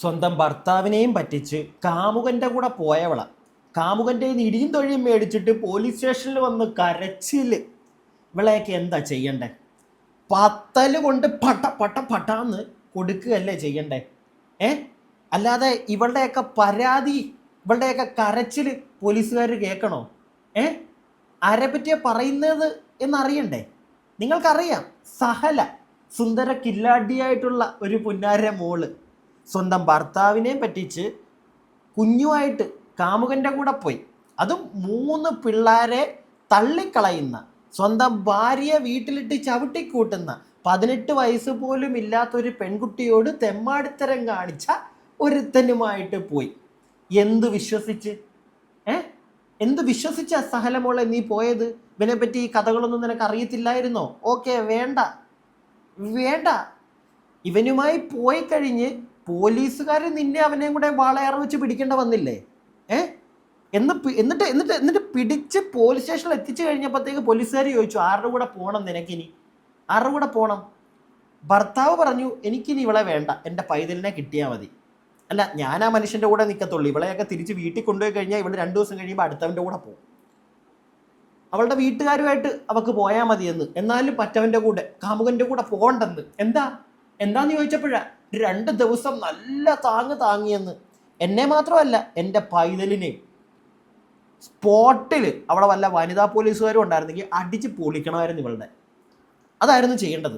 സ്വന്തം ഭർത്താവിനെയും പറ്റിച്ച് കാമുകൻ്റെ കൂടെ പോയവള. കാമുകൻ്റെ ഇടിയും തൊഴിയും മേടിച്ചിട്ട് പോലീസ് സ്റ്റേഷനിൽ വന്ന് കരച്ചില്. ഇവളെയൊക്കെ എന്താ ചെയ്യണ്ടേ? പത്തല് കൊണ്ട് പട്ട പട്ട പട്ടാന്ന് കൊടുക്കുകയല്ലേ ചെയ്യണ്ടേ? അല്ലാതെ ഇവളുടെയൊക്കെ പരാതി, ഇവളുടെയൊക്കെ കരച്ചിൽ പോലീസുകാർ കേൾക്കണോ? ആരെപ്പറ്റിയാ പറയുന്നത് എന്നറിയണ്ടേ? നിങ്ങൾക്കറിയാം, സഹല സുന്ദര കില്ലാഡിയായിട്ടുള്ള ഒരു പുന്നാര മോള് സ്വന്തം ഭർത്താവിനെ പറ്റിച്ച് കുഞ്ഞുമായിട്ട് കാമുകൻ്റെ കൂടെ പോയി. അതും 3 പിള്ളേരെ തള്ളിക്കളയുന്ന, സ്വന്തം ഭാര്യയെ വീട്ടിലിട്ട് ചവിട്ടിക്കൂട്ടുന്ന 18 വയസ്സ് പോലും ഇല്ലാത്തൊരു പെൺകുട്ടിയോട് തെമ്മാടിത്തരം കാണിച്ച ഒരുത്തനുമായിട്ട് പോയി. എന്ത് വിശ്വസിച്ച് എന്ത് വിശ്വസിച്ച സഹലമോളെ നീ പോയത്? ഇവനെപ്പറ്റി ഈ കഥകളൊന്നും നിനക്ക് അറിയത്തില്ലായിരുന്നോ? ഓക്കെ, വേണ്ട. ഇവനുമായി പോയി കഴിഞ്ഞ് പോലീസുകാർ നിന്നെ അവനെയും കൂടെ വാളയാറ് വെച്ച് പിടിക്കേണ്ട വന്നില്ലേ? എന്നിട്ട് പിടിച്ച് പോലീസ് സ്റ്റേഷനിൽ എത്തിച്ചു കഴിഞ്ഞപ്പോഴത്തേക്ക് പോലീസുകാർ ചോദിച്ചു, ആരുടെ കൂടെ പോകണം നിനക്കിനി? ആരുടെ കൂടെ പോകണം? ഭർത്താവ് പറഞ്ഞു, എനിക്കിനി ഇവളെ വേണ്ട, എൻ്റെ പൈതലിനെ കിട്ടിയാൽ മതി. അല്ല, ഞാൻ ആ മനുഷ്യൻ്റെ കൂടെ നിൽക്കത്തുള്ളൂ. ഇവളെയൊക്കെ തിരിച്ച് വീട്ടിൽ കൊണ്ടുപോയി കഴിഞ്ഞാൽ ഇവൾ 2 ദിവസം കഴിയുമ്പോൾ അടുത്തവൻ്റെ കൂടെ പോകും. അവളുടെ വീട്ടുകാരുമായിട്ട് അവൾക്ക് പോയാൽ മതിയെന്ന്. എന്നാലും മറ്റവൻ്റെ കൂടെ, കാമുകൻ്റെ കൂടെ പോകണ്ടെന്ന്. എന്താന്ന് ചോദിച്ചപ്പോഴാ 2 ദിവസം നല്ല താങ്ങിയെന്ന്. എന്നെ മാത്രമല്ല, എൻ്റെ പൈതലിനെയും. സ്പോട്ടിൽ അവിടെ വല്ല വനിതാ പോലീസുകാരും ഉണ്ടായിരുന്നെങ്കിൽ അടിച്ച് പൊളിക്കണമായിരുന്നു ഇവളുടെ. അതായിരുന്നു ചെയ്യേണ്ടത്.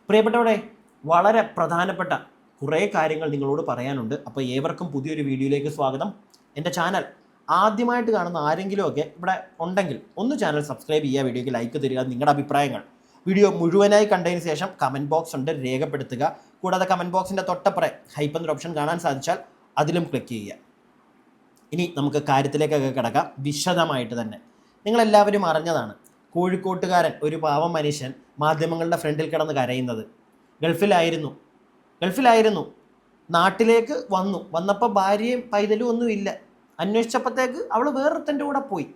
പ്രിയപ്പെട്ടവരെ, വളരെ പ്രധാനപ്പെട്ട കുറേ കാര്യങ്ങൾ നിങ്ങളോട് പറയാനുണ്ട്. അപ്പോൾ ഏവർക്കും പുതിയൊരു വീഡിയോയിലേക്ക് സ്വാഗതം. എൻ്റെ ചാനൽ ആദ്യമായിട്ട് കാണുന്ന ആരെങ്കിലുമൊക്കെ ഇവിടെ ഉണ്ടെങ്കിൽ ഒന്ന് ചാനൽ സബ്സ്ക്രൈബ് ചെയ്യുക, വീഡിയോയ്ക്ക് ലൈക്ക് തരിക, നിങ്ങളുടെ അഭിപ്രായങ്ങൾ വീഡിയോ മുഴുവനായി കണ്ടതിന് ശേഷം കമൻറ്റ് ബോക്സ് ഉണ്ട്, രേഖപ്പെടുത്തുക. കൂടാതെ കമൻറ്റ് ബോക്സിൻ്റെ തൊട്ടപ്പുറം ഹൈപ്പ് എന്നൊരു ഓപ്ഷൻ കാണാൻ സാധിച്ചാൽ അതിലും ക്ലിക്ക് ചെയ്യുക. ഇനി നമുക്ക് കാര്യത്തിലേക്കൊക്കെ കിടക്കാം, വിശദമായിട്ട് തന്നെ. നിങ്ങളെല്ലാവരും അറിഞ്ഞതാണ്, കോഴിക്കോട്ടുകാരൻ ഒരു പാവം മനുഷ്യൻ മാധ്യമങ്ങളുടെ ഫ്രണ്ടിൽ കിടന്ന് കരയുന്നത്. ഗൾഫിലായിരുന്നു. നാട്ടിലേക്ക് വന്നപ്പോൾ ഭാര്യയും പൈതലും ഒന്നുമില്ല. അന്വേഷിച്ചപ്പോഴത്തേക്ക് അവൾ വേറൊരുത്തൻ്റെ കൂടെ പോയി,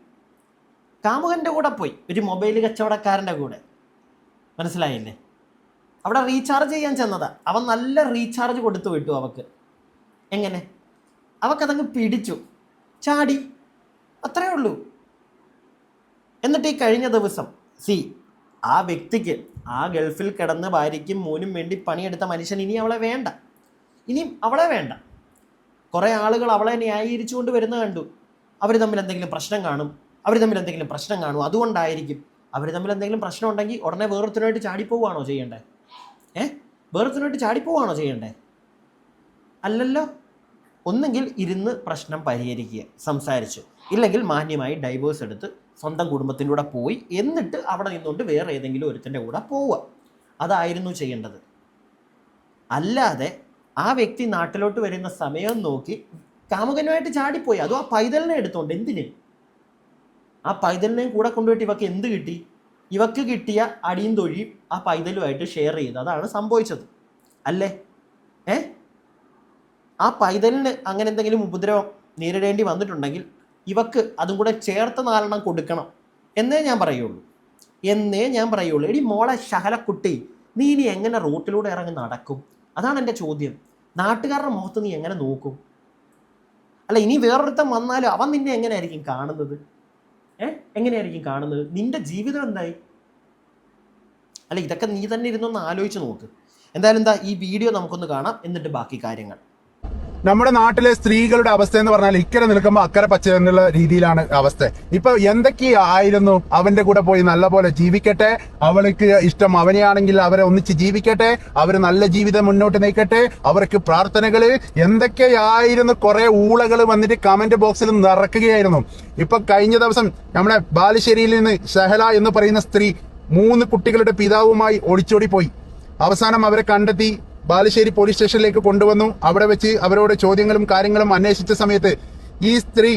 കാമുകൻ്റെ കൂടെ പോയി, ഒരു മൊബൈൽ കച്ചവടക്കാരൻ്റെ കൂടെ. മനസ്സിലായില്ലേ? അവിടെ റീചാർജ് ചെയ്യാൻ ചെന്നതാ. അവൻ നല്ല റീചാർജ് കൊടുത്തു വിട്ടു അവൾക്ക്. എങ്ങനെ? അവൾക്കതങ്ങ് പിടിച്ചു, ചാടി, അത്രയേ ഉള്ളൂ. എന്നിട്ട് ഈ കഴിഞ്ഞ ദിവസം ആ വ്യക്തിക്ക്, ആ ഗൾഫിൽ കിടന്ന് ഭാര്യയ്ക്കും മോനും വേണ്ടി പണിയെടുത്ത മനുഷ്യൻ ഇനി അവളെ വേണ്ട. കുറേ ആളുകൾ അവളെ ന്യായീകരിച്ചുകൊണ്ട് വരുന്ന കണ്ടു. അവർ തമ്മിൽ എന്തെങ്കിലും പ്രശ്നം കാണും. അതുകൊണ്ടായിരിക്കും. അവർ തമ്മിൽ എന്തെങ്കിലും പ്രശ്നം ഉണ്ടെങ്കിൽ ഉടനെ വേറൊരുത്തനുമായിട്ട് ചാടിപ്പോവുകയാണോ ചെയ്യണ്ടേ? അല്ലല്ലോ. ഒന്നെങ്കിൽ ഇരുന്ന് പ്രശ്നം പരിഹരിക്കുക, സംസാരിച്ച്. ഇല്ലെങ്കിൽ മാന്യമായി ഡൈവേഴ്സ് എടുത്ത് സ്വന്തം കുടുംബത്തിൻ്റെ കൂടെ പോയി, എന്നിട്ട് അവിടെ നിന്നുകൊണ്ട് വേറെ ഏതെങ്കിലും ഒരുത്തൻ്റെ കൂടെ പോവുക. അതായിരുന്നു ചെയ്യേണ്ടത്. അല്ലാതെ ആ വ്യക്തി നാട്ടിലോട്ട് വരുന്ന സമയം നോക്കി കാമുകനുമായിട്ട് ചാടിപ്പോയി. അതും ആ പൈതലിനെ എടുത്തോണ്ട്. എന്തിന്? ആ പൈതലിനെയും കൂടെ കൊണ്ടുപോയിട്ട് ഇവക്ക് എന്ത് കിട്ടി? ഇവക്ക് കിട്ടിയ അടിയും തൊഴിയും ആ പൈതലുമായിട്ട് ഷെയർ ചെയ്തു. അതാണ് സംഭവിച്ചത്, അല്ലേ? ആ പൈതലിന് അങ്ങനെ എന്തെങ്കിലും ഉപദ്രവം നേരിടേണ്ടി വന്നിട്ടുണ്ടെങ്കിൽ ഇവക്ക് അതും കൂടെ ചേർത്ത് 4 കൊടുക്കണം എന്നേ ഞാൻ പറയുള്ളൂ. എടി മോളെ ശഹലക്കുട്ടി, നീ ഇനി എങ്ങനെ റോട്ടിലൂടെ ഇറങ്ങി നടക്കും? അതാണ് എൻ്റെ ചോദ്യം. നാട്ടുകാരുടെ മുഖത്ത് നീ എങ്ങനെ നോക്കും? അല്ല, ഇനി വേറൊരുത്തൻ വന്നാലും അവൻ നിന്നെ എങ്ങനെയായിരിക്കും കാണുന്നത്? നിന്റെ ജീവിതം എന്തായി? അല്ല, ഇതൊക്കെ നീ തന്നെ ഇരുന്നൊന്ന് ആലോചിച്ച് നോക്ക്. എന്തായാലും ഈ വീഡിയോ നമുക്കൊന്ന് കാണാം, എന്നിട്ട് ബാക്കി കാര്യങ്ങൾ. നമ്മുടെ നാട്ടിലെ സ്ത്രീകളുടെ അവസ്ഥ എന്ന് പറഞ്ഞാൽ ഇക്കരെ നിൽക്കുമ്പോൾ അക്കരെ പച്ച എന്നുള്ള രീതിയിലാണ് അവസ്ഥ. ഇപ്പൊ എന്തൊക്കെയായിരുന്നു? അവന്റെ കൂടെ പോയി നല്ലപോലെ ജീവിക്കട്ടെ, അവൾക്ക് ഇഷ്ടം അവനെയാണെങ്കിൽ അവരെ ഒന്നിച്ച് ജീവിക്കട്ടെ, അവര് നല്ല ജീവിതം മുന്നോട്ട് നയിക്കട്ടെ, അവർക്ക് പ്രാർത്ഥനകള് എന്തൊക്കെയായിരുന്നു. കുറെ ഊളകൾ വന്നിട്ട് കമന്റ് ബോക്സിൽ നിറക്കുകയായിരുന്നു. ഇപ്പൊ കഴിഞ്ഞ ദിവസം നമ്മുടെ ബാലുശ്ശേരിയിൽ നിന്ന് ഷഹല എന്ന് പറയുന്ന സ്ത്രീ 3 കുട്ടികളുടെ പിതാവുമായി ഒളിച്ചോടി പോയി. അവസാനം അവരെ കണ്ടെത്തി ബാലുശ്ശേരി പോലീസ് സ്റ്റേഷനിലേക്ക് കൊണ്ടുവന്നു. അവിടെ വെച്ച് അവരോട് ചോദ്യങ്ങളും കാര്യങ്ങളും അന്വേഷിച്ച സമയത്ത് ഈ സ്ത്രീ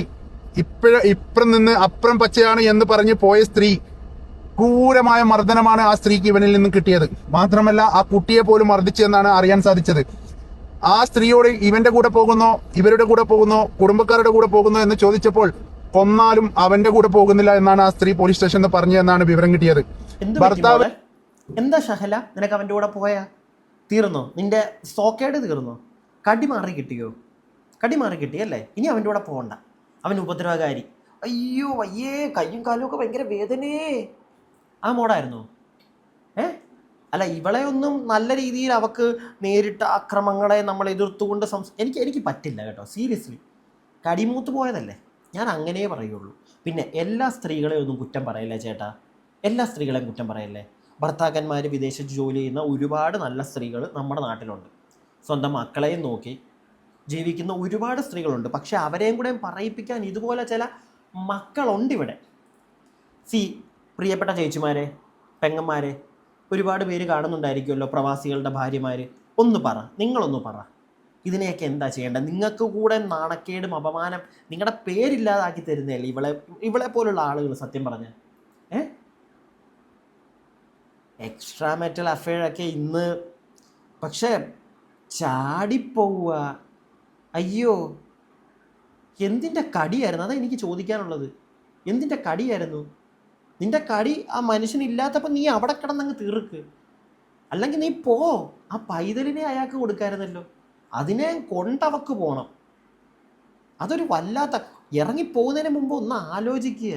ഇപ്പുറം നിന്ന് അപ്പുറം പച്ചയാണ് എന്ന് പറഞ്ഞ് പോയ സ്ത്രീ, ക്രൂരമായ മർദ്ദനമാണ് ആ സ്ത്രീക്ക് ഇവനിൽ നിന്നും കിട്ടിയത്. മാത്രമല്ല, ആ കുട്ടിയെ പോലും മർദ്ദിച്ചു എന്നാണ് അറിയാൻ സാധിച്ചത്. ആ സ്ത്രീയോട് ഇവന്റെ കൂടെ പോകുന്നോ, ഇവരുടെ കൂടെ പോകുന്നോ, കുടുംബക്കാരുടെ കൂടെ പോകുന്നോ എന്ന് ചോദിച്ചപ്പോൾ കൊന്നാലും അവന്റെ കൂടെ പോകുന്നില്ല എന്നാണ് ആ സ്ത്രീ പോലീസ് സ്റ്റേഷനിൽ പറഞ്ഞതെന്നാണ് വിവരം കിട്ടിയത്. എന്താ ഷഹല, നിനക്ക് അവന്റെ കൂടെ പോയാ തീർന്നോ? നിന്റെ സോക്കേട് തീർന്നോ? കടി മാറി കിട്ടിയോ? കടി മാറി കിട്ടിയല്ലേ? ഇനി അവൻ്റെ കൂടെ പോകണ്ട, അവൻ ഉപദ്രവകാരി. അയ്യോ അയ്യേ കയ്യും കാലും ഒക്കെ ഭയങ്കര വേദനേ, ആ മോഡായിരുന്നോ? അല്ല, ഇവളെ ഒന്നും നല്ല രീതിയിൽ അവക്ക് നേരിട്ട അക്രമങ്ങളെ നമ്മൾ എതിർത്തുകൊണ്ട് എനിക്ക് പറ്റില്ല കേട്ടോ, സീരിയസ്ലി. കടിമൂത്ത് പോയതല്ലേ, ഞാൻ അങ്ങനെ പറയുള്ളൂ. പിന്നെ എല്ലാ സ്ത്രീകളെയും ഒന്നും കുറ്റം പറയല്ലേ ചേട്ടാ, എല്ലാ സ്ത്രീകളെയും കുറ്റം പറയല്ലേ. ഭർത്താക്കന്മാർ വിദേശത്ത് ജോലി ചെയ്യുന്ന ഒരുപാട് നല്ല സ്ത്രീകൾ നമ്മുടെ നാട്ടിലുണ്ട്. സ്വന്തം മക്കളെയും നോക്കി ജീവിക്കുന്ന ഒരുപാട് സ്ത്രീകളുണ്ട്. പക്ഷെ അവരെയും കൂടെ പറയിപ്പിക്കാൻ ഇതുപോലെ ചില മക്കളുണ്ട് ഇവിടെ. പ്രിയപ്പെട്ട ചേച്ചിമാരെ, പെങ്ങന്മാരെ, ഒരുപാട് പേര് കാണുന്നുണ്ടായിരിക്കുമല്ലോ, പ്രവാസികളുടെ ഭാര്യമാർ. ഒന്ന് പറ, നിങ്ങളൊന്ന് പറ, ഇതിനെയൊക്കെ എന്താ ചെയ്യേണ്ടത്? നിങ്ങൾക്ക് കൂടെ നാണക്കേടും അപമാനം നിങ്ങളുടെ പേരില്ലാതാക്കി തരുന്നതല്ലേ ഇവളെ പോലുള്ള ആളുകൾ. സത്യം പറഞ്ഞ എക്സ്ട്രാ മെറ്റൽ അഫെയറൊക്കെ ഇന്ന് പക്ഷേ ചാടിപ്പോവുക. അയ്യോ, എന്തിൻ്റെ കടിയായിരുന്നു? അതാ എനിക്ക് ചോദിക്കാനുള്ളത്. എന്തിൻ്റെ കടിയായിരുന്നു? നിൻ്റെ കടി ആ മനുഷ്യനില്ലാത്തപ്പോൾ നീ അവിടെ കിടന്നങ്ങ് തീർക്ക്. അല്ലെങ്കിൽ നീ പോ, ആ പൈതലിനെ അയാൾക്ക് കൊടുക്കാമായിരുന്നല്ലോ. അതിനെ കൊണ്ടവക്ക് പോകണം. അതൊരു വല്ലാത്ത, ഇറങ്ങിപ്പോകുന്നതിന് മുമ്പ് ഒന്ന് ആലോചിക്കുക.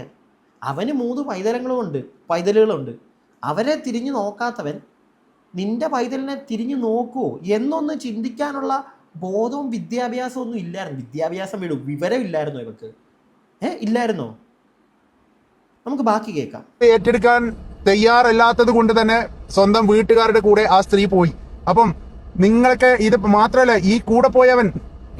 അവന് 3 പൈതലുകളുണ്ട്. അവരെ തിരിഞ്ഞു നോക്കാത്തവൻ നിന്റെ പൈതലിനെ തിരിഞ്ഞു നോക്കുമോ എന്നൊന്ന് ചിന്തിക്കാനുള്ള ബോധവും വിദ്യാഭ്യാസവും ഒന്നും ഇല്ലായിരുന്നു. വിദ്യാഭ്യാസം വിടും, വിവരം ഇല്ലായിരുന്നോ ഇവക്ക്? ഇല്ലായിരുന്നോ? നമുക്ക് ബാക്കി കേൾക്കാം. ഏറ്റെടുക്കാൻ തയ്യാറല്ലാത്തത് കൊണ്ട് തന്നെ സ്വന്തം വീട്ടുകാരുടെ കൂടെ ആ സ്ത്രീ പോയി. അപ്പം നിങ്ങൾക്ക് ഇത് മാത്രമല്ല, ഈ കൂടെ പോയവൻ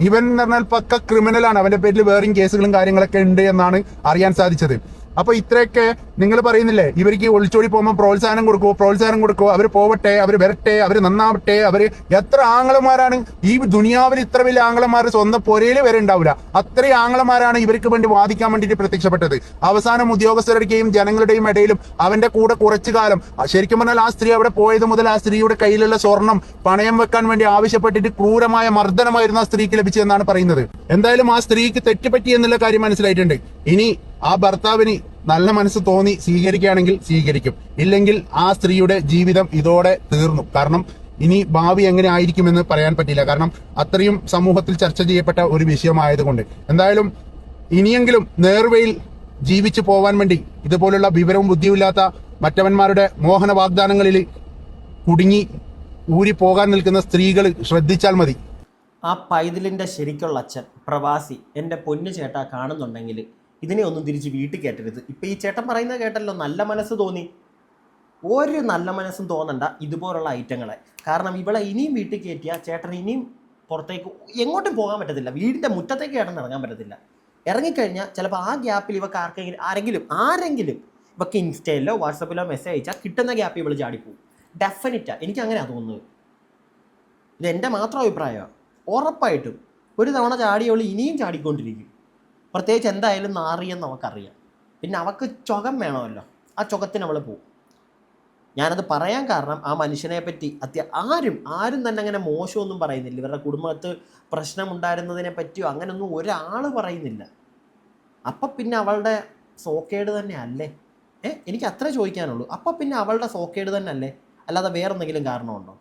ഇവൻ എന്ന് പറഞ്ഞാൽ പക്ക ക്രിമിനലാണ്. അവന്റെ പേരിൽ വേറെയും കേസുകളും കാര്യങ്ങളൊക്കെ ഉണ്ട് എന്നാണ് അറിയാൻ സാധിച്ചത്. അപ്പൊ ഇത്രയൊക്കെ നിങ്ങൾ പറയുന്നില്ലേ, ഇവർക്ക് ഒളിച്ചോടി പോകുമ്പോൾ പ്രോത്സാഹനം കൊടുക്കുമോ, അവർ പോവട്ടെ, അവർ വരട്ടെ, അവർ നന്നാവട്ടെ. അവര് എത്ര ആങ്ങളമാരാണ് ഈ ദുനിയാവിൽ, ഇത്ര വലിയ ആങ്ങളമാർ സ്വന്തം പൊരയില് വരെ ഉണ്ടാവില്ല. അത്രയും ആങ്ങളമാരാണ് ഇവർക്ക് വേണ്ടി വാദിക്കാൻ വേണ്ടിയിട്ട് പ്രത്യക്ഷപ്പെട്ടത്. അവസാനം ഉദ്യോഗസ്ഥരുടെയും ജനങ്ങളുടെയും ഇടയിലും അവന്റെ കൂടെ കുറച്ചു കാലം, ശരിക്കും പറഞ്ഞാൽ ആ സ്ത്രീ അവിടെ പോയത് മുതൽ ആ സ്ത്രീയുടെ കയ്യിലുള്ള സ്വർണം പണയം വെക്കാൻ വേണ്ടി ആവശ്യപ്പെട്ടിട്ട് ക്രൂരമായ മർദ്ദനമായിരുന്നു ആ സ്ത്രീക്ക് ലഭിച്ചതെന്നാണ് പറയുന്നത്. എന്തായാലും ആ സ്ത്രീക്ക് തെറ്റുപറ്റി എന്നുള്ള കാര്യം മനസ്സിലായിട്ടുണ്ട്. ഇനി ആ ഭർത്താവിന് നല്ല മനസ്സ് തോന്നി സ്വീകരിക്കുകയാണെങ്കിൽ സ്വീകരിക്കും, ഇല്ലെങ്കിൽ ആ സ്ത്രീയുടെ ജീവിതം ഇതോടെ തീർന്നു. കാരണം ഇനി ഭാവി എങ്ങനെ ആയിരിക്കുമെന്ന് പറയാൻ പറ്റില്ല. കാരണം അത്രയും സമൂഹത്തിൽ ചർച്ച ചെയ്യപ്പെട്ട ഒരു വിഷയമായതുകൊണ്ട്. എന്തായാലും ഇനിയെങ്കിലും നേർവഴിയിൽ ജീവിച്ചു പോവാൻ വേണ്ടി ഇതുപോലുള്ള വിവരവും ബുദ്ധിയുമില്ലാത്ത മറ്റവന്മാരുടെ മോഹന വാഗ്ദാനങ്ങളിൽ കുടുങ്ങി ഊരി പോകാൻ നിൽക്കുന്ന സ്ത്രീകൾ ശ്രദ്ധിച്ചാൽ മതി. ആ പൈതലിൻ്റെ ശരിക്കുള്ള അച്ഛൻ പ്രവാസി എൻ്റെ പൊന്നു ചേട്ടാ കാണുന്നുണ്ടെങ്കിൽ ഇതിനെ ഒന്നും തിരിച്ച് വീട്ടിൽ കയറ്റരുത്. ഇപ്പം ഈ ചേട്ടൻ പറയുന്നത് കേട്ടല്ലോ, നല്ല മനസ്സ് തോന്നി. ഒരു നല്ല മനസ്സും തോന്നണ്ട ഇതുപോലുള്ള ഐറ്റങ്ങളെ. കാരണം ഇവളെ ഇനിയും വീട്ടിൽ കയറ്റിയാൽ ചേട്ടൻ ഇനിയും പുറത്തേക്ക് എങ്ങോട്ടും പോകാൻ പറ്റത്തില്ല. വീടിൻ്റെ മുറ്റത്തേക്ക് ഇറങ്ങാൻ പറ്റത്തില്ല. ഇറങ്ങിക്കഴിഞ്ഞാൽ ചിലപ്പോൾ ആ ഗ്യാപ്പിൽ ഇവക്ക് ആരെങ്കിലും ഇവക്ക് ഇൻസ്റ്റയിലോ വാട്സപ്പിലോ മെസ്സേജ് അയച്ചാൽ കിട്ടുന്ന ഗ്യാപ്പിൽ ഇവൾ ചാടിപ്പോവും. ഡെഫിനറ്റാണ്, എനിക്ക് അങ്ങനെയാണ് തോന്നുന്നത്. ഇത് എൻ്റെ മാത്രം അഭിപ്രായമാണ്. ഉറപ്പായിട്ടും ഒരു തവണ ചാടിയവൾ ഇനിയും ചാടിക്കൊണ്ടിരിക്കും. പ്രത്യേകിച്ച് എന്തായാലും നാറിയെന്ന് അവൾക്കറിയാം. പിന്നെ അവൾക്ക് ചുകം വേണമല്ലോ, ആ ചുകത്തിന് അവൾ പോവും. ഞാനത് പറയാൻ കാരണം ആ മനുഷ്യനെ പറ്റി ആരും തന്നെ അങ്ങനെ മോശമൊന്നും പറയുന്നില്ല. ഇവരുടെ കുടുംബത്ത് പ്രശ്നമുണ്ടായിരുന്നതിനെ പറ്റിയോ അങ്ങനെയൊന്നും ഒരാൾ പറയുന്നില്ല. അപ്പം പിന്നെ അവളുടെ സോക്കേട് തന്നെ അല്ലേ? എനിക്ക് അത്രേ ചോദിക്കാനുള്ളൂ. അപ്പം പിന്നെ അവളുടെ സോക്കേട് തന്നെ അല്ലേ, അല്ലാതെ വേറെന്തെങ്കിലും കാരണമുണ്ടോ?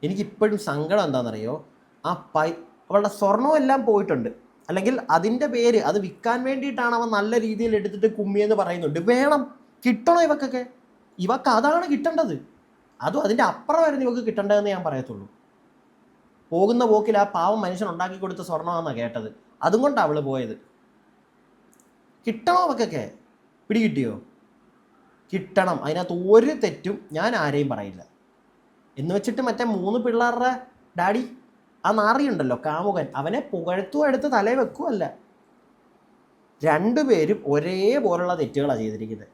എനിക്കിപ്പോഴും സങ്കടം എന്താണെന്നറിയോ, അവളുടെ സ്വർണം എല്ലാം പോയിട്ടുണ്ട്. അല്ലെങ്കിൽ അതിൻ്റെ പേര് അത് വിൽക്കാൻ വേണ്ടിയിട്ടാണ് അവൻ നല്ല രീതിയിൽ എടുത്തിട്ട് കുമ്മിയെന്ന് പറയുന്നുണ്ട്. വേണം, കിട്ടണോ ഇവക്കൊക്കെ? ഇവക്ക് അതാണ് കിട്ടേണ്ടത്. അതും അതിൻ്റെ അപ്പുറമായിരുന്നു ഇവക്ക് കിട്ടേണ്ടതെന്ന് ഞാൻ പറയത്തുള്ളൂ. പോകുന്ന പോക്കിൽ ആ പാവം മനുഷ്യൻ ഉണ്ടാക്കി കൊടുത്ത സ്വർണ്ണമാണെന്നാണ് കേട്ടത്. അതും കൊണ്ടാണ് അവൾ പോയത്. കിട്ടണോ അവക്കൊക്കെ? പിടികിട്ടിയോ? കിട്ടണം. അതിനകത്ത് ഒരു തെറ്റും ഞാൻ ആരെയും പറയില്ല. എന്ന് വെച്ചിട്ട് മറ്റേ 3 പിള്ളേരുടെ ഡാഡി ആ നാറിയുണ്ടല്ലോ കാമുകൻ, അവനെ പുകഴ്ത്തും എടുത്ത് തലയിൽ വെക്കുമല്ല. രണ്ടുപേരും ഒരേപോലുള്ള തെറ്റുകളാണ് ചെയ്തിരിക്കുന്നത്.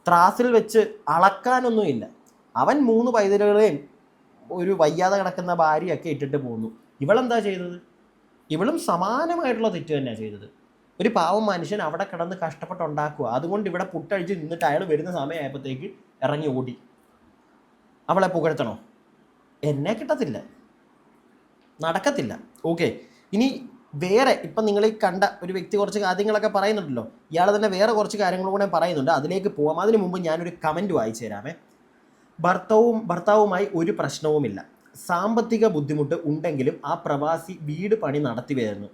ത്രാസിൽ വെച്ച് അളക്കാനൊന്നുമില്ല. അവൻ 3 പൈതലുകളെയും ഒരു വയ്യാതെ കിടക്കുന്ന ഭാര്യയൊക്കെ ഇട്ടിട്ട് പോന്നു. ഇവളെന്താ ചെയ്തത്? ഇവളും സമാനമായിട്ടുള്ള തെറ്റ് തന്നെയാണ് ചെയ്തത്. ഒരു പാവം മനുഷ്യൻ അവിടെ കിടന്ന് കഷ്ടപ്പെട്ടുണ്ടാക്കുക. അതുകൊണ്ട് ഇവിടെ പുട്ടഴിച്ച് നിന്നിട്ട് അയാൾ വരുന്ന സമയമായപ്പോഴത്തേക്ക് ഇറങ്ങി ഓടി. അവളെ പുകഴ്ത്തണോ? എന്നെ കിട്ടത്തില്ല, നടക്കത്തില്ല. ഓക്കെ, ഇനി വേറെ ഇപ്പം നിങ്ങൾ ഈ കണ്ട ഒരു വ്യക്തി കുറച്ച് കാര്യങ്ങളൊക്കെ പറയുന്നുണ്ടല്ലോ, ഇയാൾ തന്നെ വേറെ കുറച്ച് കാര്യങ്ങളും കൂടെ പറയുന്നുണ്ട്. അതിലേക്ക് പോകാം. അതിന് മുമ്പ് ഞാനൊരു കമൻറ്റ് വായിച്ചു തരാമേ. ഭർത്താവുമായി ഒരു പ്രശ്നവുമില്ല, സാമ്പത്തിക ബുദ്ധിമുട്ട് ഉണ്ടെങ്കിലും ആ പ്രവാസി വീട് പണി നടത്തി വരുന്നു.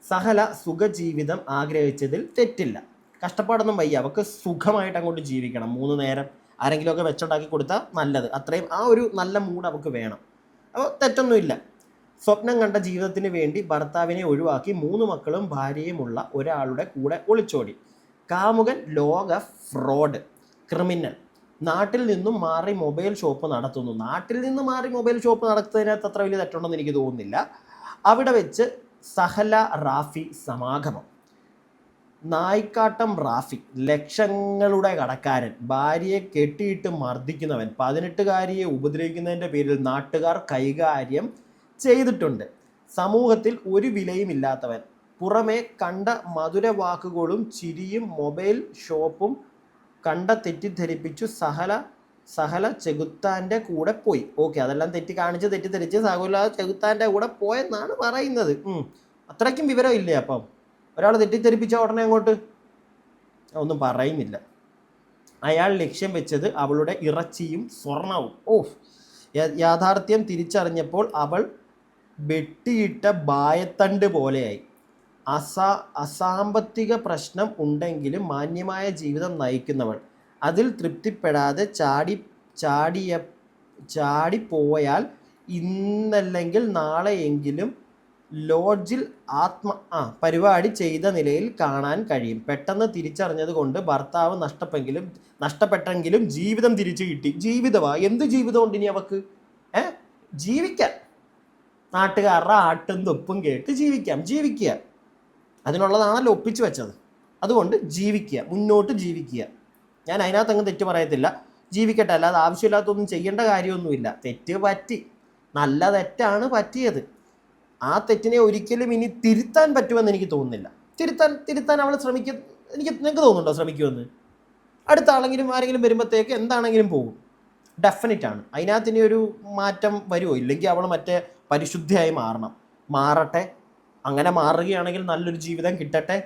സഹല സുഖജീവിതം ആഗ്രഹിച്ചതിൽ തെറ്റില്ല. കഷ്ടപ്പാടൊന്നും വയ്യ, അവൾക്ക് സുഖമായിട്ട് അങ്ങോട്ട് ജീവിക്കണം. 3 നേരം ആരെങ്കിലുമൊക്കെ വെച്ചുണ്ടാക്കി കൊടുത്താൽ നല്ലത്. അത്രയും ആ ഒരു നല്ല മൂഡ് അവൾക്ക് വേണം. അപ്പോൾ തെറ്റൊന്നുമില്ല. സ്വപ്നം കണ്ട ജീവിതത്തിന് വേണ്ടി ഭർത്താവിനെ ഒഴിവാക്കി 3 മക്കളും ഭാര്യയുമുള്ള ഒരാളുടെ കൂടെ ഒളിച്ചോടി. കാമുകൻ ലോക ഫ്രോഡ്, ക്രിമിനൽ. നാട്ടിൽ നിന്നും മാറി മൊബൈൽ ഷോപ്പ് നടത്തുന്നു. നാട്ടിൽ നിന്ന് മാറി മൊബൈൽ ഷോപ്പ് നടത്തുന്നതിനകത്ത് അത്ര വലിയ തെറ്റുണ്ടെന്ന് എനിക്ക് തോന്നുന്നില്ല. അവിടെ വെച്ച് സഹല റാഫി സമാഗമം. നായിക്കാട്ടം റാഫി, ലക്ഷങ്ങളുടെ കടക്കാരൻ, ഭാര്യയെ കെട്ടിയിട്ട് മർദ്ദിക്കുന്നവൻ, 18കാരിയെ ഉപദ്രവിക്കുന്നതിൻ്റെ പേരിൽ നാട്ടുകാർ കൈകാര്യം ചെയ്തിട്ടുണ്ട്. സമൂഹത്തിൽ ഒരു വിലയും ഇല്ലാത്തവൻ. പുറമെ കണ്ട മധുര വാക്കുകളും ചിരിയും മൊബൈൽ ഷോപ്പും കണ്ട തെറ്റിദ്ധരിപ്പിച്ചു സഹല ചെകുത്താൻ്റെ കൂടെ പോയി. ഓക്കെ, അതെല്ലാം തെറ്റിദ്ധരിച്ച് സഹല ചെകുത്താൻ്റെ കൂടെ പോയെന്നാണ് പറയുന്നത്. അത്രയ്ക്കും വിവരമില്ലേ? അപ്പം ഒരാൾ തെറ്റിദ്ധരിപ്പിച്ച ഉടനെ അങ്ങോട്ട് ഒന്നും പറയുന്നില്ല. അയാൾ ലക്ഷ്യം വെച്ചത് അവളുടെ ഇറച്ചിയും സ്വർണവും. യാഥാർത്ഥ്യം തിരിച്ചറിഞ്ഞപ്പോൾ അവൾ വെട്ടിയിട്ട ബായത്തണ്ട് പോലെയായി. അസാമ്പത്തിക പ്രശ്നം ഉണ്ടെങ്കിലും മാന്യമായ ജീവിതം നയിക്കുന്നവൾ. അതിൽ തൃപ്തിപ്പെടാതെ ചാടിപ്പോയാൽ ഇന്നല്ലെങ്കിൽ നാളെയെങ്കിലും ലോഡ്ജിൽ പരിപാടി ചെയ്ത നിലയിൽ കാണാൻ കഴിയും. പെട്ടെന്ന് തിരിച്ചറിഞ്ഞത് കൊണ്ട് ഭർത്താവ് നഷ്ടപ്പെട്ടെങ്കിലും ജീവിതം തിരിച്ചു കിട്ടി. ജീവിതമാ, എന്ത് ജീവിതമുണ്ട് ഇനി അവക്ക്? ജീവിക്കാൻ നാട്ടുകാരുടെ ആട്ടും തൊപ്പും കേട്ട് ജീവിക്കുക. അതിനുള്ളതാണല്ലോ ഒപ്പിച്ചു വെച്ചത്. അതുകൊണ്ട് ജീവിക്കുക, മുന്നോട്ട് ജീവിക്കുക. ഞാൻ അതിനകത്തങ്ങ് തെറ്റ് പറയത്തില്ല. ജീവിക്കട്ടെ, അല്ലാതെ ആവശ്യമില്ലാത്തൊന്നും ചെയ്യേണ്ട കാര്യമൊന്നുമില്ല. തെറ്റ് പറ്റി, നല്ല തെറ്റാണ് പറ്റിയത്. ആ തെറ്റിനെ ഒരിക്കലും ഇനി തിരുത്താൻ പറ്റുമെന്ന് എനിക്ക് തോന്നുന്നില്ല. തിരുത്താൻ അവൾ നിങ്ങൾക്ക് തോന്നുന്നുണ്ടോ ശ്രമിക്കുമെന്ന്? അടുത്ത ആരെങ്കിലും വരുമ്പോഴത്തേക്ക് എന്താണെങ്കിലും പോകും, ഡെഫിനറ്റാണ്. അതിനകത്ത് ഇനി ഒരു മാറ്റം വരുമോ? ഇല്ലെങ്കിൽ അവൾ മറ്റേ പരിശുദ്ധിയായി മാറട്ടെ. അങ്ങനെ മാറുകയാണെങ്കിൽ നല്ലൊരു ജീവിതം കിട്ടട്ടെ.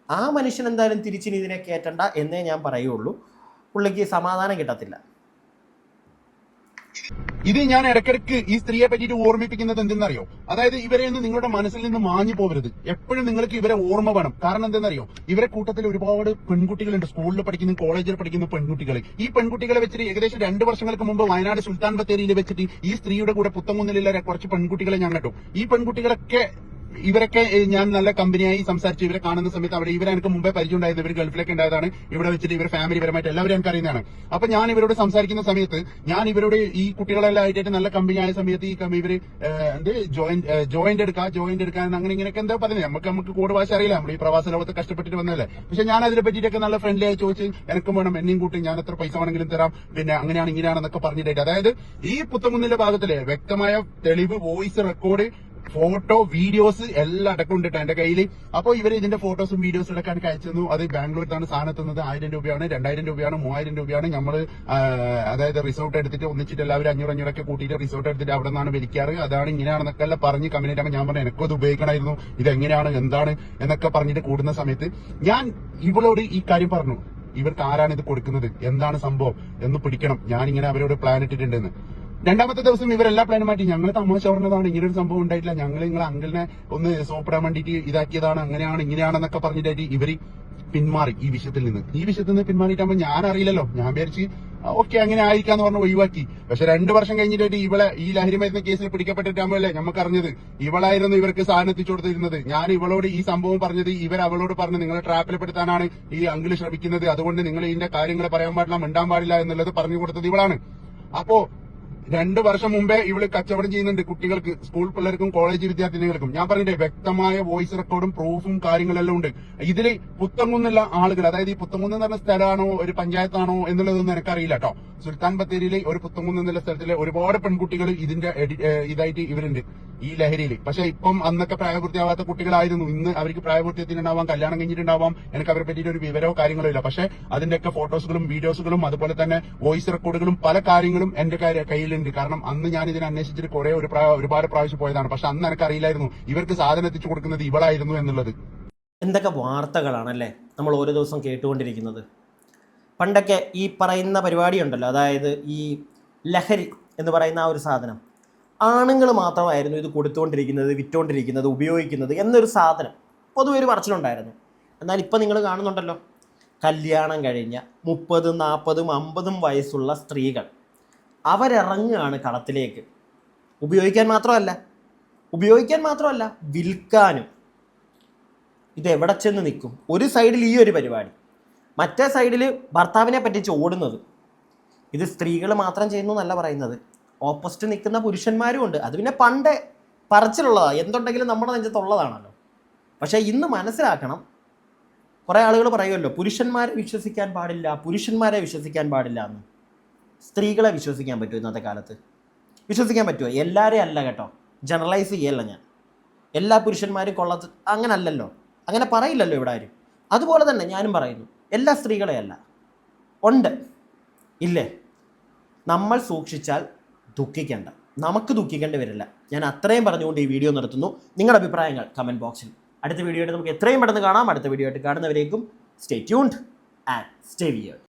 ആ മനുഷ്യൻ എന്തായാലും തിരിച്ചിനി ഇതിനെ കയറ്റണ്ട എന്നേ ഞാൻ പറയുള്ളൂ. പുള്ളിക്ക് സമാധാനം കിട്ടത്തില്ല. ഇത് ഞാൻ ഇടയ്ക്കിടയ്ക്ക് ഈ സ്ത്രീയെ പറ്റിയിട്ട് ഓർമ്മിപ്പിക്കുന്നത് എന്തെന്നറിയോ? അതായത് ഇവരെ ഒന്നും നിങ്ങളുടെ മനസ്സിൽ നിന്ന് മാഞ്ഞു പോകരുത്. എപ്പോഴും നിങ്ങൾക്ക് ഇവരെ ഓർമ്മ വേണം. കാരണം എന്തെന്നറിയോ? ഇവരെ കൂട്ടത്തിൽ ഒരുപാട് പെൺകുട്ടികളുണ്ട്. സ്കൂളിൽ പഠിക്കുന്ന, കോളേജിൽ പഠിക്കുന്ന പെൺകുട്ടികൾ. ഈ പെൺകുട്ടികളെ വെച്ചിട്ട് ഏകദേശം 2 വർഷങ്ങൾക്ക് മുമ്പ് വയനാട് സുൽത്താൻ ബത്തേരിയിൽ വെച്ചിട്ട് ഈ സ്ത്രീയുടെ കൂടെ പുത്തങ്കുന്നിലുള്ള കുറച്ച് പെൺകുട്ടികളെ ഞാൻ കണ്ടു. ഈ പെൺകുട്ടികളൊക്കെ ഇവരൊക്കെ ഞാൻ നല്ല കമ്പനിയായി സംസാരിച്ചു. ഇവരെ കാണുന്ന സമയത്ത് ഇവരെ എനിക്ക് മുമ്പേ പരിചയം ഉണ്ടായത്. ഇവർ ഗൾഫിലൊക്കെ ഉണ്ടായതാണ്. ഇവിടെ വെച്ചിട്ട് ഇവർ ഫാമിലി പരമായിട്ട് എല്ലാവരും എനിക്ക് അറിയുന്നതാണ്. അപ്പൊ ഞാൻ ഇവരോട് സംസാരിക്കുന്ന സമയത്ത് ഞാൻ ഇവരോട് ഈ കുട്ടികളെല്ലാം ആയിട്ട് നല്ല കമ്പനി ആയ സമയത്ത് ഇവര് ജോയിന്റ് എടുക്കാൻ അങ്ങനെ ഇങ്ങനെയൊക്കെ എന്താ പറയുന്നത്? നമുക്ക് കോഡ് ഭാഷ അറിയില്ല. നമ്മൾ ഈ പ്രവാസ ലോകത്ത് കഷ്ടപ്പെട്ടിട്ട് വന്നല്ലേ. പക്ഷെ ഞാൻ അതിനെ പറ്റിയിട്ടൊക്കെ നല്ല ഫ്രണ്ട്ലി ആയി ചോദിച്ച് എനിക്കും വേണം, എന്നെയും കൂട്ടി, ഞാൻ എത്ര പൈസ വേണമെങ്കിലും തരാം, പിന്നെ അങ്ങനെയാണ് ഇങ്ങനെയാണെന്നൊക്കെ പറഞ്ഞിട്ടായിട്ട്. അതായത് ഈ പുത്തങ്കുന്നിന്റെ ഭാഗത്തിലെ വ്യക്തമായ തെളിവ്, വോയിസ് റെക്കോർഡ്, ഫോട്ടോ, വീഡിയോസ് എല്ലാം അടക്കമുണ്ടിട്ട് എന്റെ കയ്യിൽ. അപ്പോൾ ഇവര് ഇതിന്റെ ഫോട്ടോസും വീഡിയോസും ഒക്കെ എനിക്ക് അയച്ചു തന്നു. അത് ബാംഗ്ലൂരിലാണ് സാധനം എത്തുന്നത്. 1000 രൂപയാണ്, 2000 രൂപയാണ്, 3000 രൂപയാണ്. നമ്മള് അതായത് റിസോർട്ട് എടുത്തിട്ട് ഒന്നിച്ചിട്ട് എല്ലാവരും 500 ഒക്കെ കൂട്ടിയിട്ട് റിസോർട്ട് എടുത്തിട്ട് അവിടെ നിന്നാണ് വിളിക്കാറ്. അതാണ് ഇങ്ങനെയാണെന്നൊക്കെ എല്ലാം പറഞ്ഞ് കമ്പനിയായിട്ട് ആകുമ്പോൾ ഞാൻ പറഞ്ഞു എനിക്കത് ഉപയോഗിക്കണമായിരുന്നു, ഇതെങ്ങനെയാണ് എന്താണ് എന്നൊക്കെ പറഞ്ഞിട്ട് കൂടുന്ന സമയത്ത് ഞാൻ ഇവളോട് ഈ കാര്യം പറഞ്ഞു. ഇവർക്ക് ആരാണ് ഇത് കൊടുക്കുന്നത്, എന്താണ് സംഭവം എന്ന് പിടിക്കണം. ഞാനിങ്ങനെ അവരോട് പ്ലാൻ ഇട്ടിട്ടുണ്ടെന്ന്. 2ാമത്തെ ദിവസം ഇവരെല്ലാ പ്ലാനും മാറ്റി. ഞങ്ങൾ തമാശ പറഞ്ഞതാണ്, ഇങ്ങനൊരു സംഭവം ഉണ്ടായിട്ടില്ല, ഞങ്ങൾ നിങ്ങളെ അങ്കിളിനെ ഒന്ന് സോപ്പിടാൻ വേണ്ടിയിട്ട് ഇതാക്കിയതാണ്, അങ്ങനെയാണ് ഇങ്ങനെയാണെന്നൊക്കെ പറഞ്ഞിട്ടായിട്ട് ഇവര് പിന്മാറി. ഈ വിഷയത്തിൽ നിന്ന് പിന്മാറിയിട്ടാകുമ്പോൾ ഞാൻ അറിയില്ലല്ലോ. ഞാൻ വിചാരിച്ച് ഓക്കെ അങ്ങനെ ആയിരിക്കാന്ന് പറഞ്ഞ് ഒഴിവാക്കി. പക്ഷെ 2 വർഷം കഴിഞ്ഞിട്ടായിട്ട് ഇവളെ ഈ ലഹരി മരുന്ന് കേസിൽ പിടിക്കപ്പെട്ടിട്ടാകുമ്പോഴല്ലേ നമുക്ക് അറിഞ്ഞത് ഇവളായിരുന്നു ഇവർക്ക് സാധനം എത്തിച്ചു കൊടുത്തിരുന്നത്. ഞാൻ ഇവളോട് ഈ സംഭവം പറഞ്ഞത് അവളോട് പറഞ്ഞു നിങ്ങളെ ട്രാപ്പിൽപ്പെടുത്താനാണ് ഈ അങ്കിള് ശ്രമിക്കുന്നത്, അതുകൊണ്ട് നിങ്ങൾ ഇതിന്റെ കാര്യങ്ങൾ പറയാൻ പാടില്ല, മിണ്ടാൻ പാടില്ല എന്നുള്ളത് പറഞ്ഞു കൊടുത്തത് ഇവളാണ്. അപ്പോ 2 വർഷം മുമ്പേ ഇവള് കച്ചവടം ചെയ്യുന്നുണ്ട് കുട്ടികൾക്ക്, സ്കൂൾ പിള്ളേർക്കും കോളേജ് വിദ്യാർത്ഥിനികൾക്കും. ഞാൻ പറഞ്ഞില്ലേ, വ്യക്തമായ വോയിസ് റെക്കോർഡും പ്രൂഫും കാര്യങ്ങളെല്ലാം ഉണ്ട്. ഇതില് പുത്തങ്കുന്നുള്ള ആളുകൾ, അതായത് ഈ പുത്തങ്കുന്ന് എന്ന് പറഞ്ഞ സ്ഥലമാണോ ഒരു പഞ്ചായത്താണോ എന്നുള്ളതൊന്നും എനിക്കറിയില്ല കേട്ടോ. സുൽത്താൻ ബത്തേരിയിലെ ഒരു പുത്തങ്കുന്ന് എന്നുള്ള സ്ഥലത്തിലെ ഒരുപാട് പെൺകുട്ടികൾ ഇതിന്റെ ഇതായിട്ട് ഇവരുണ്ട് ഈ ലഹരിയിൽ. പക്ഷെ ഇപ്പം അന്നൊക്കെ പ്രായപൂർത്തിയാവാത്ത കുട്ടികളായിരുന്നു. ഇന്ന് അവർക്ക് പ്രായപൂർത്തിയെത്തിയിട്ടുണ്ടാവാം, കല്യാണം കഴിഞ്ഞിട്ടുണ്ടാവാം. എനിക്ക് അവരെ പറ്റിയിട്ട് ഒരു വിവരമോ കാര്യങ്ങളോ ഇല്ല. പക്ഷെ അതിന്റെയൊക്കെ ഫോട്ടോസുകളും വീഡിയോസുകളും അതുപോലെ തന്നെ വോയിസ് റെക്കോർഡുകളും പല കാര്യങ്ങളും എന്റെ കയ്യിലുണ്ട്. കാരണം അന്ന് ഞാൻ ഇതിനെ അന്വേഷിച്ചിട്ട് ഒരുപാട് പ്രാവശ്യം പോയതാണ്. പക്ഷെ അന്ന് എനിക്കറിയില്ലായിരുന്നു ഇവർക്ക് സാധനം എത്തിച്ചു കൊടുക്കുന്നത് ഇവളായിരുന്നു എന്നുള്ളത്. എന്തൊക്കെ വാർത്തകളാണല്ലേ നമ്മൾ ഓരോ ദിവസം കേട്ടുകൊണ്ടിരിക്കുന്നത്. പണ്ടൊക്കെ ഈ പറയുന്ന പരിപാടി ഉണ്ടല്ലോ, അതായത് ഈ ലഹരി എന്ന് പറയുന്ന ആ ഒരു സാധനം, ആണുങ്ങൾ മാത്രമായിരുന്നു ഇത് കൊടുത്തുകൊണ്ടിരിക്കുന്നത്, വിറ്റുകൊണ്ടിരിക്കുന്നത്, ഉപയോഗിക്കുന്നത് എന്നൊരു സാധനം പൊതുവെ ഒരു പറച്ചിലുണ്ടായിരുന്നു. എന്നാൽ ഇപ്പം നിങ്ങൾ കാണുന്നുണ്ടല്ലോ, കല്യാണം കഴിഞ്ഞ 30, 40, 50 വയസ്സുള്ള സ്ത്രീകൾ അവരിറങ്ങുകയാണ് കളത്തിലേക്ക്. ഉപയോഗിക്കാൻ മാത്രമല്ല വിൽക്കാനും. ഇതെവിടെ ചെന്ന് നിൽക്കും? ഒരു സൈഡിൽ ഈ ഒരു പരിപാടി, മറ്റേ സൈഡിൽ ഭർത്താവിനെ പറ്റിച്ച് ഓടുന്നത്. ഇത് സ്ത്രീകൾ മാത്രം ചെയ്യുന്നു എന്നല്ല പറയുന്നത്, ഓപ്പോസിറ്റ് നിൽക്കുന്ന പുരുഷന്മാരും ഉണ്ട്. അത് പിന്നെ പണ്ടേ പറച്ചിലുള്ളതാണ്, എന്തുണ്ടെങ്കിലും നമ്മുടെ നെഞ്ചത്തുള്ളതാണല്ലോ. പക്ഷേ ഇന്ന് മനസ്സിലാക്കണം, കുറേ ആളുകൾ പറയുമല്ലോ പുരുഷന്മാരെ വിശ്വസിക്കാൻ പാടില്ല എന്ന്. സ്ത്രീകളെ വിശ്വസിക്കാൻ പറ്റുമോ ഇന്നത്തെ കാലത്ത്? വിശ്വസിക്കാൻ പറ്റുമോ? എല്ലാവരെയും അല്ല കേട്ടോ, ജനറലൈസ് ചെയ്യല്ല ഞാൻ. എല്ലാ പുരുഷന്മാരും കൊള്ളത്ത് അങ്ങനല്ലല്ലോ, അങ്ങനെ പറയില്ലല്ലോ ഇവിടെ ആരും. അതുപോലെ തന്നെ ഞാനും പറയുന്നു, എല്ലാ സ്ത്രീകളെയല്ല. ഉണ്ട് ഇല്ലേ? നമ്മൾ സൂക്ഷിച്ചാൽ ദുഃഖിക്കേണ്ട, നമുക്ക് ദുഃഖിക്കേണ്ടി വരില്ല. ഞാൻ അത്രയും പറഞ്ഞുകൊണ്ട് ഈ വീഡിയോ നിർത്തുന്നു. നിങ്ങളുടെ അഭിപ്രായങ്ങൾ കമൻറ്റ് ബോക്സിൽ. അടുത്ത വീഡിയോ ആയിട്ട് നമുക്ക് എത്രയും പെട്ടെന്ന് കാണാം. അടുത്ത വീഡിയോ ആയിട്ട് കാണുന്നവരേക്കും stay tuned and stay weird.